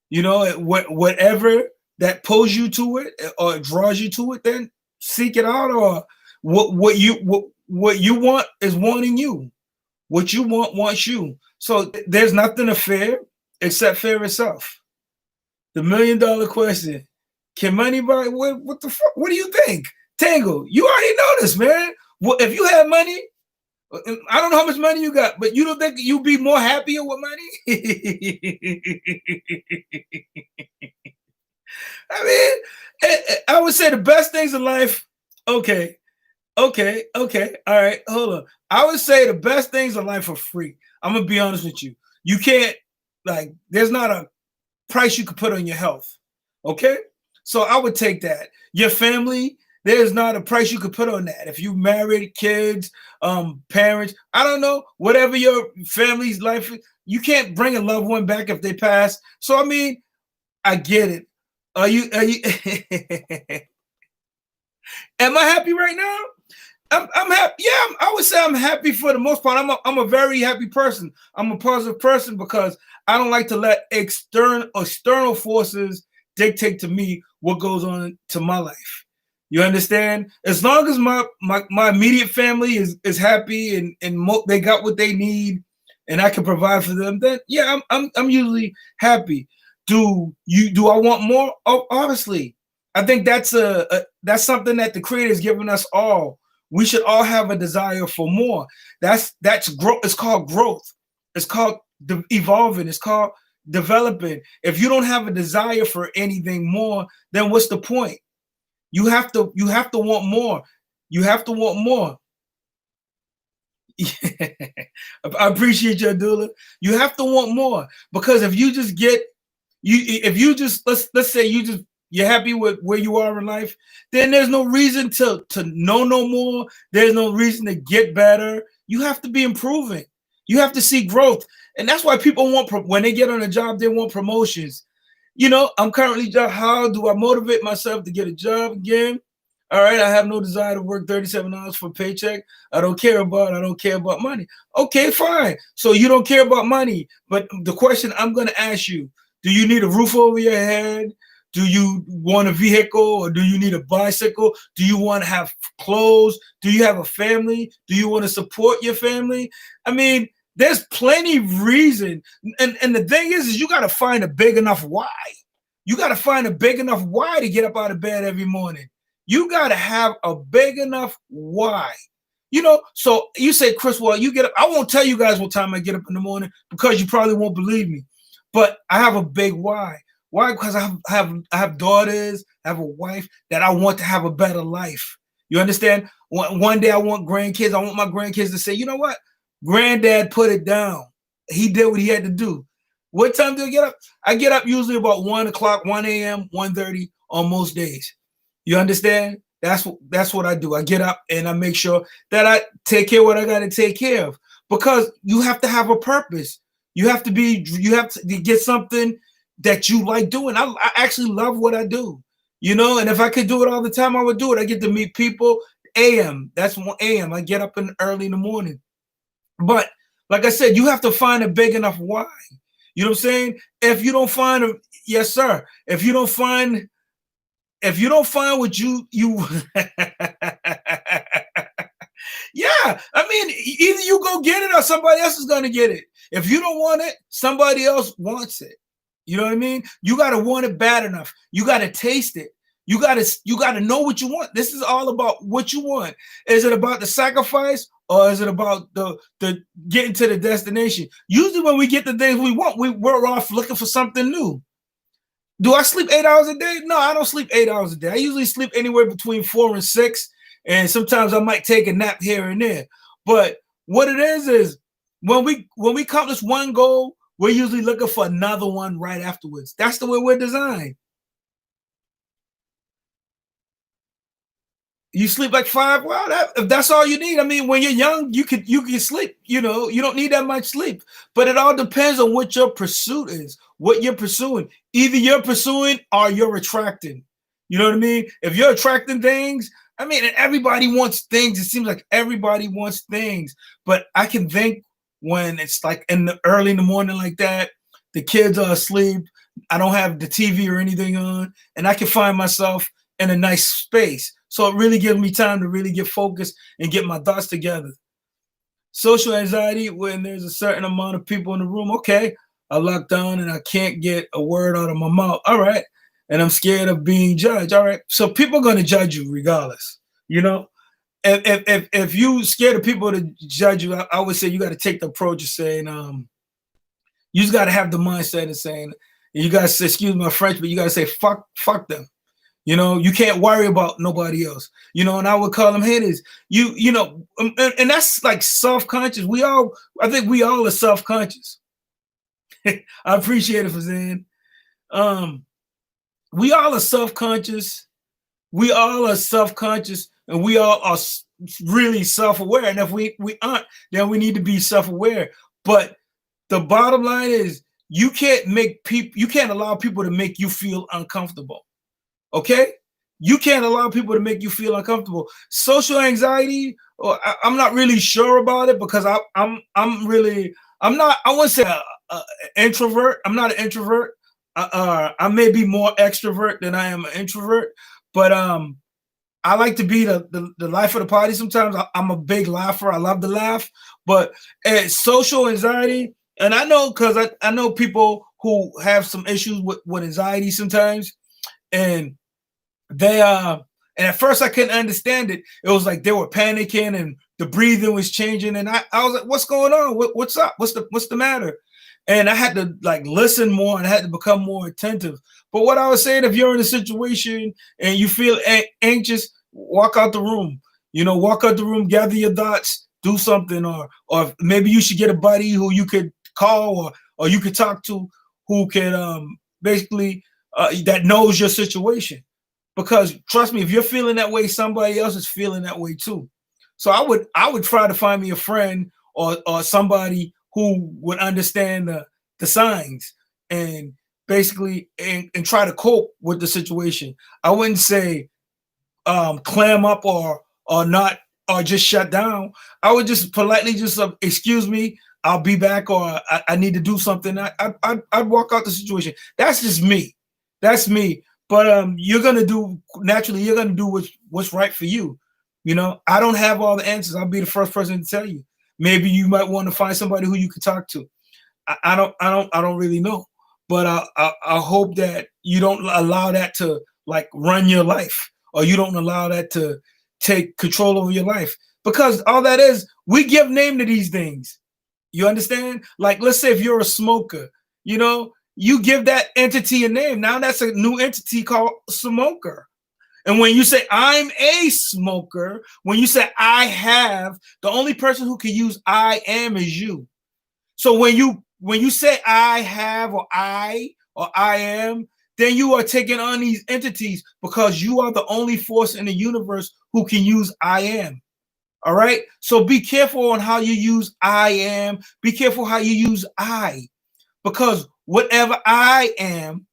you know, whatever that pulls you to it or draws you to it, then seek it out. Or what you want is wanting you. What you want wants you. So there's nothing to fear except fear itself. The $1 million question: can money buy? What the fuck? What do you think, Tangle? You already know this, man. Well, if you had money, I don't know how much money you got, but you don't think you'd be more happier with money? I mean, I would say the best things in life. Okay. All right, hold on. I would say the best things in life are free. I'm gonna be honest with you. You can't, like, there's not a price you could put on your health. Okay, so I would take that. Your family, there's not a price you could put on that. If you married, kids, parents, I don't know, whatever your family's life is, you can't bring a loved one back if they pass. So I mean, I get it. Are you am I happy right now? I'm happy. Yeah, I would say I'm happy for the most part. I'm a very happy person. I'm a positive person because I don't like to let external forces dictate to me what goes on to my life. You understand? As long as my immediate family is happy and they got what they need, and I can provide for them, then yeah, I'm usually happy. Do I want more? Oh, obviously, I think that's something that the Creator has given us all. We should all have a desire for more. That's growth. It's called growth. It's called evolving. It's called developing. If you don't have a desire for anything more, then what's the point? You have to want more. You have to want more. I appreciate you, Abdullah. You have to want more because if you just let's say you're happy with where you are in life, then there's no reason to know no more. There's no reason to get better. You have to be improving. You have to see growth. And that's why people when they get on a job, they want promotions. You know, I'm currently, how do I motivate myself to get a job again? All right, I have no desire to work 37 hours for a paycheck. I don't care about money. Okay, fine. So you don't care about money. But the question I'm going to ask you, do you need a roof over your head? Do you want a vehicle or do you need a bicycle? Do you want to have clothes? Do you have a family? Do you want to support your family? I mean, there's plenty of reason. And the thing is you got to find a big enough why. You got to find a big enough why to get up out of bed every morning. You got to have a big enough why. You know, so you say, Chris, well, you get up. I won't tell you guys what time I get up in the morning because you probably won't believe me. But I have a big why. Why? Because I have daughters, I have a wife that I want to have a better life. You understand? One day I want grandkids. I want my grandkids to say, you know what? Granddad put it down. He did what he had to do. What time do I get up? I get up usually about 1 o'clock, 1 a.m., 1:30 on most days. You understand? That's what I do. I get up and I make sure that I take care of what I got to take care of, because you have to have a purpose. You have to get something that you like doing. I actually love what I do, and if I could do it all the time, I would do it. I get to meet people. AM, that's 1 a.m. I get up early in the morning. But like I said, you have to find a big enough why. You know what I'm saying? If you don't find a yes, sir. If you don't find what you yeah, I mean, either you go get it or somebody else is going to get it. If you don't want it, somebody else wants it. You know what I mean? You got to want it bad enough. You got to taste it. You got to know what you want. This is all about what you want. Is it about the sacrifice, or is it about the getting to the destination? Usually when we get the things we want, we're off looking for something new. Do I sleep 8 hours a day? No, I don't sleep 8 hours a day. I usually sleep anywhere between 4 and 6, and sometimes I might take a nap here and there. But what it is when we accomplish one goal, we're usually looking for another one right afterwards. That's the way we're designed. You sleep like 5. Well, if that's all you need. I mean, when you're young, you can sleep. You don't need that much sleep. But it all depends on what your pursuit is, what you're pursuing. Either you're pursuing or you're attracting. You know what I mean? If you're attracting things, I mean, and everybody wants things. It seems like everybody wants things. But I can think when it's like early in the morning like that, the kids are asleep. I don't have the TV or anything on, and I can find myself in a nice space. So it really gives me time to really get focused and get my thoughts together. Social anxiety, when there's a certain amount of people in the room, okay, I lock down and I can't get a word out of my mouth. All right. And I'm scared of being judged. All right. So people are going to judge you regardless. If you scared of people to judge you, I would say you got to take the approach of saying, you just got to have the mindset of saying, you got to say, excuse my French, but you got to say, fuck them. You can't worry about nobody else. And I would call them haters. And that's like self-conscious. I think we all are self-conscious. I appreciate it for saying. We all are self-conscious. We all are self-conscious, and we all are really self-aware. And if we aren't, then we need to be self-aware. But the bottom line is, you can't allow people to make you feel uncomfortable. Okay, you can't allow people to make you feel uncomfortable. Social anxiety, I'm not really sure about it, because I'm not. I wouldn't say an introvert. I'm not an introvert. I may be more extrovert than I am an introvert, but I like to be the life of the party. Sometimes I'm a big laugher. I love to laugh, but social anxiety, and I know, because I know people who have some issues with anxiety sometimes, and and at first I couldn't understand it. It was like they were panicking and the breathing was changing, and I was like, what's going on? What's up? What's the matter? And I had to like listen more, and I had to become more attentive. But what I was saying, if you're in a situation and you feel anxious, walk out the room. Walk out the room, gather your thoughts, do something, or maybe you should get a buddy who you could call or you could talk to, who can basically that knows your situation. Because trust me, if you're feeling that way, somebody else is feeling that way too. So I would try to find me a friend or somebody who would understand the signs, and basically and try to cope with the situation. I wouldn't say clam up or not, or just shut down. I would just politely just excuse me, I'll be back, or I need to do something. I'd walk out the situation. That's just me. That's me. But you're gonna do what's right for you. I don't have all the answers. I'll be the first person to tell you. Maybe you might want to find somebody who you can talk to. I don't really know. But I hope that you don't allow that to like run your life, or you don't allow that to take control over your life, because all that is, we give name to these things. You understand? Like, let's say if you're a smoker, you give that entity a name. Now that's a new entity called smoker. And when you say I'm a smoker, when you say I have, the only person who can use I am is you. So when you say I have or I am, then you are taking on these entities because you are the only force in the universe who can use I am. All right. So be careful on how you use I am. Be careful how you use I, because whatever I am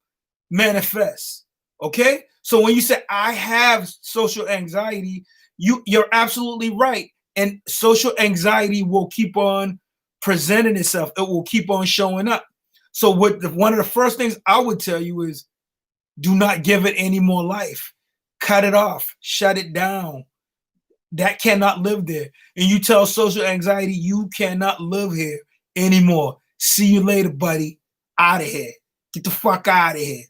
manifests. Okay. So when you say I have social anxiety, you're absolutely right. And social anxiety will keep on presenting itself. It will keep on showing up. So one of the first things I would tell you is do not give it any more life. Cut it off. Shut it down. That cannot live there. And you tell social anxiety, you cannot live here anymore. See you later, buddy. Out of here. Get the fuck out of here.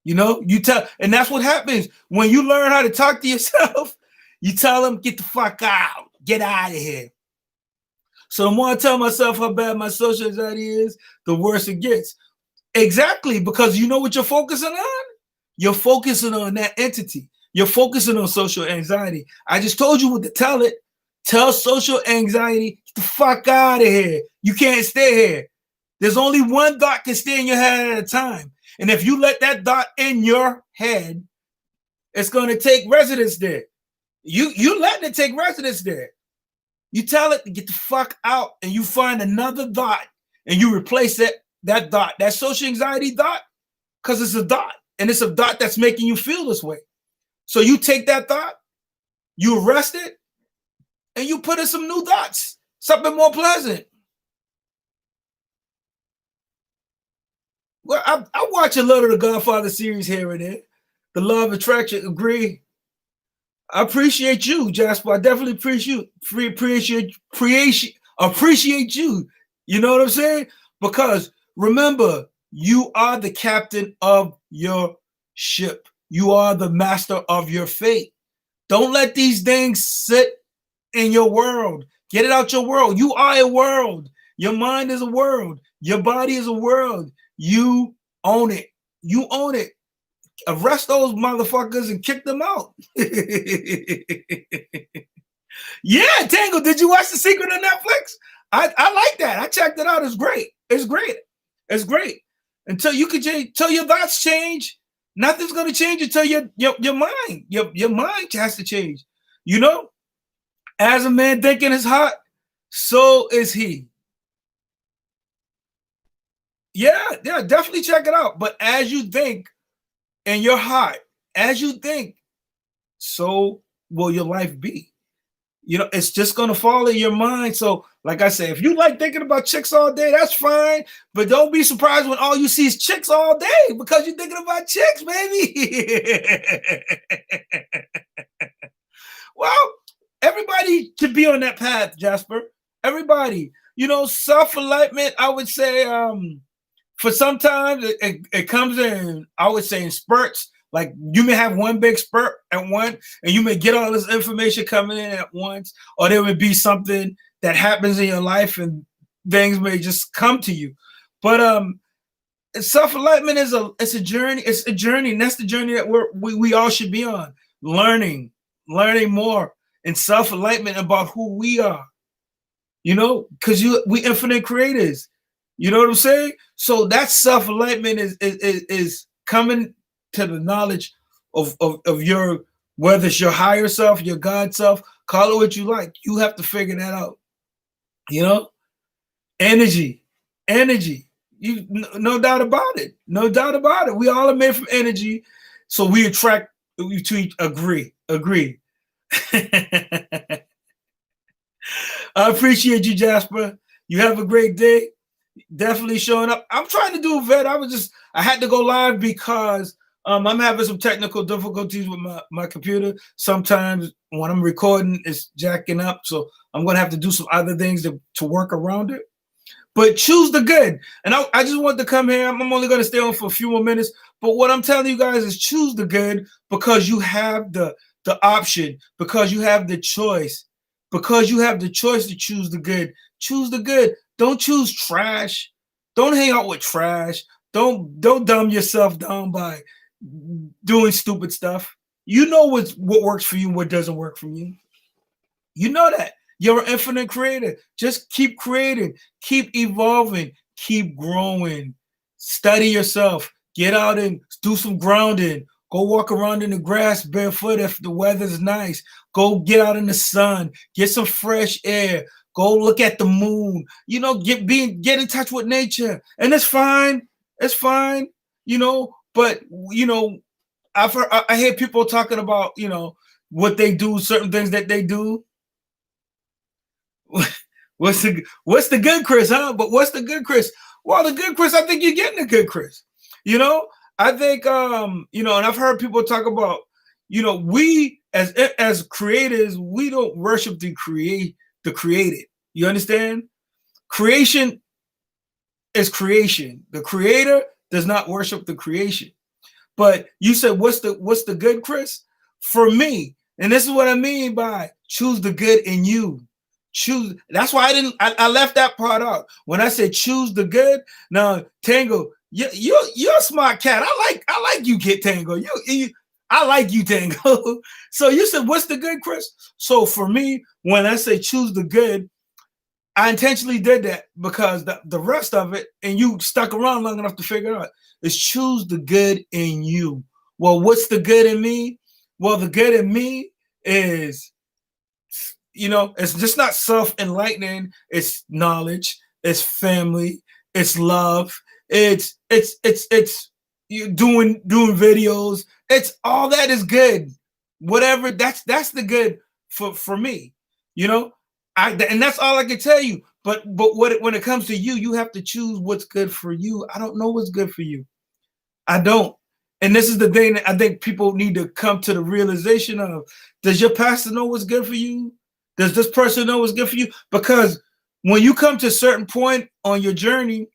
You tell, and that's what happens when you learn how to talk to yourself. You tell them, get the fuck out. Get out of here. So the more I tell myself how bad my social anxiety is, the worse it gets. Exactly, because you know what you're focusing on? You're focusing on that entity. You're focusing on social anxiety. I just told you what to tell it. Tell social anxiety, get the fuck out of here. You can't stay here. There's only one thought can stay in your head at a time. And if you let that thought in your head, it's going to take residence there. You letting it take residence there. You tell it to get the fuck out, and you find another thought, and you replace that thought, that social anxiety thought, because it's a thought, and it's a thought that's making you feel this way. So you take that thought, you arrest it, and you put in some new thoughts, something more pleasant. Well, I watch a lot of the Godfather series here and there. The Law of Attraction, agree. I appreciate you, Jasper. I definitely appreciate you. You know what I'm saying? Because remember, you are the captain of your ship. You are the master of your fate. Don't let these things sit in your world. Get it out your world. You are a world. Your mind is a world. Your body is a world. You own it. You own it. Arrest those motherfuckers and kick them out. Yeah, Tango. Did you watch The Secret on Netflix? I like that. I checked it out. It's great. It's great. It's great. Until you can change, until your thoughts change, nothing's gonna change until your mind has to change. As a man thinking his heart, so is he. Yeah, definitely check it out. But as you think in your heart, as you think, so will your life be. It's just going to fall in your mind. So, like I say, if you like thinking about chicks all day, that's fine. But don't be surprised when all you see is chicks all day, because you're thinking about chicks, baby. Well, everybody should be on that path, Jasper. Everybody. Self-enlightenment, I would say, for sometimes it comes in, I would say, in spurts. Like you may have one big spurt at once, and you may get all this information coming in at once, or there would be something that happens in your life, and things may just come to you. But self-enlightenment is a journey. It's a journey, and that's the journey that we all should be on. Learning more in self-enlightenment about who we are. Because we infinite creators. You know what I'm saying? So that self-enlightenment is coming to the knowledge of your, whether it's your higher self, your God self, call it what you like. You have to figure that out. Energy. No doubt about it. No doubt about it. We all are made from energy, so we attract to each. Agree. I appreciate you, Jasper. You have a great day. Definitely showing up. I'm trying to do a vet. I had to go live because I'm having some technical difficulties with my computer. Sometimes when I'm recording, it's jacking up. So I'm going to have to do some other things to work around it. But choose the good. And I just want to come here. I'm only going to stay on for a few more minutes. But what I'm telling you guys is choose the good, because you have the option, because you have the choice. Because you have the choice to choose the good. Choose the good. Don't choose trash. Don't hang out with trash. Don't dumb yourself down by doing stupid stuff. You know what works for you and what doesn't work for you. You know that. You're an infinite creator. Just keep creating, keep evolving, keep growing. Study yourself. Get out and do some grounding. Go walk around in the grass barefoot if the weather's nice. Go get out in the sun. Get some fresh air. Go look at the moon. You know, get in touch with nature. And it's fine. It's fine. You know, but you know, I hear people talking about, you know, what they do, certain things that they do. What's the good Chris, huh? But what's the good Chris? Well, the good Chris, I think you're getting the good Chris. You know, I think you know, and I've heard people talk about, you know, we as creators, we don't worship the created. You understand? Creation is creation. The creator does not worship the creation. But you said, what's the good, Chris? For me, and this is what I mean by choose the good in you. Choose. That's why I left that part out. When I said choose the good. Now, Tango, you're a smart cat. I like you, Kid Tango. I like you, Tango. So you said, what's the good, Chris? So for me, when I say choose the good, I intentionally did that because the rest of it, and you stuck around long enough to figure out, is choose the good in you. Well, what's the good in me? Well, the good in me is, you know, it's just not self-enlightening. It's knowledge. It's family. It's love. It's you doing videos. It's all that is good. Whatever, that's the good for me. You know, and that's all I can tell you. But when it comes to you, you have to choose what's good for you. I don't know what's good for you. I don't. And this is the thing that I think people need to come to the realization of. Does your pastor know what's good for you? Does this person know what's good for you? Because when you come to a certain point on your journey,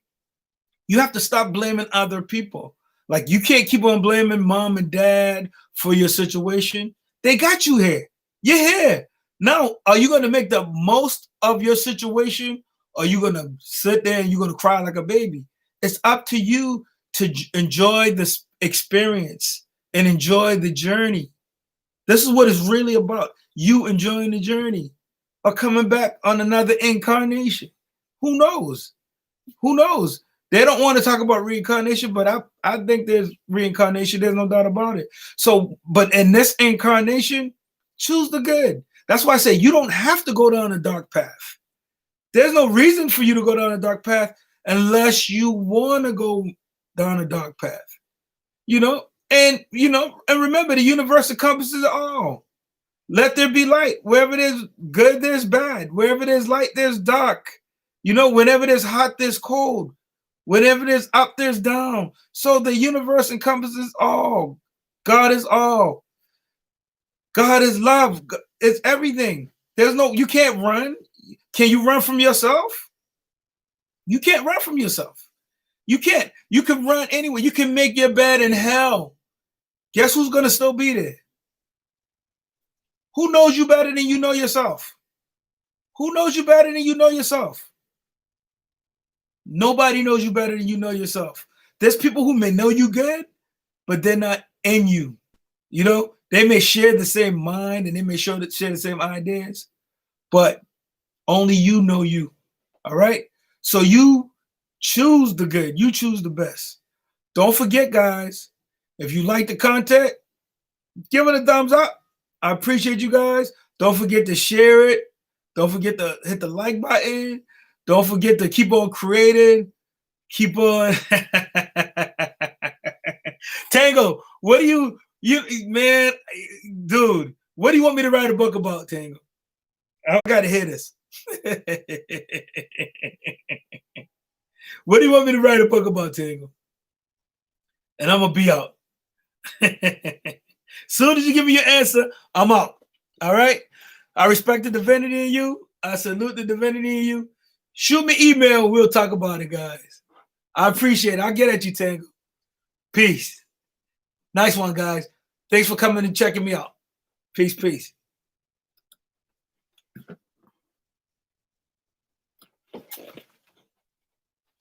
you have to stop blaming other people. Like, you can't keep on blaming mom and dad for your situation. They got you here. You're here. Now, are you going to make the most of your situation, or are you going to sit there and you're going to cry like a baby? It's up to you to enjoy this experience and enjoy the journey. This is what it's really about. You enjoying the journey or coming back on another incarnation. Who knows? Who knows? They don't want to talk about reincarnation, but I think there's reincarnation. There's no doubt about it. So, but in this incarnation, choose the good. That's why I say you don't have to go down a dark path. There's no reason for you to go down a dark path unless you want to go down a dark path. You know, and remember, the universe encompasses all. Let there be light. Wherever there's good, there's bad. Wherever there's light, there's dark. You know, whenever there's hot, there's cold. Whenever there's up, there's down. So the universe encompasses all. God is all. God is love. It's everything. You can't run. Can you run from yourself? You can't run from yourself. You can't. You can run anywhere. You can make your bed in hell. Guess who's going to still be there? Who knows you better than you know yourself? Who knows you better than you know yourself? Nobody knows you better than you know yourself. There's people who may know you good, but they're not in you. You know, they may share the same mind and they may share the same ideas, but only you know you. All right? So you choose the good. You choose the best. Don't forget, guys, if you like the content, give it a thumbs up. I appreciate you guys. Don't forget to share it. Don't forget to hit the like button. Don't forget to keep on creating. Keep on. Tango, what do you man, dude, what do you want me to write a book about, Tango? I got to hear this. What do you want me to write a book about, Tango? And I'm going to be out. Soon as you give me your answer, I'm out. All right? I respect the divinity in you. I salute the divinity in you. Shoot me email. We'll talk about it, guys. I appreciate it. I'll get at you, Tango. Peace. Nice one, guys. Thanks for coming and checking me out. Peace, peace.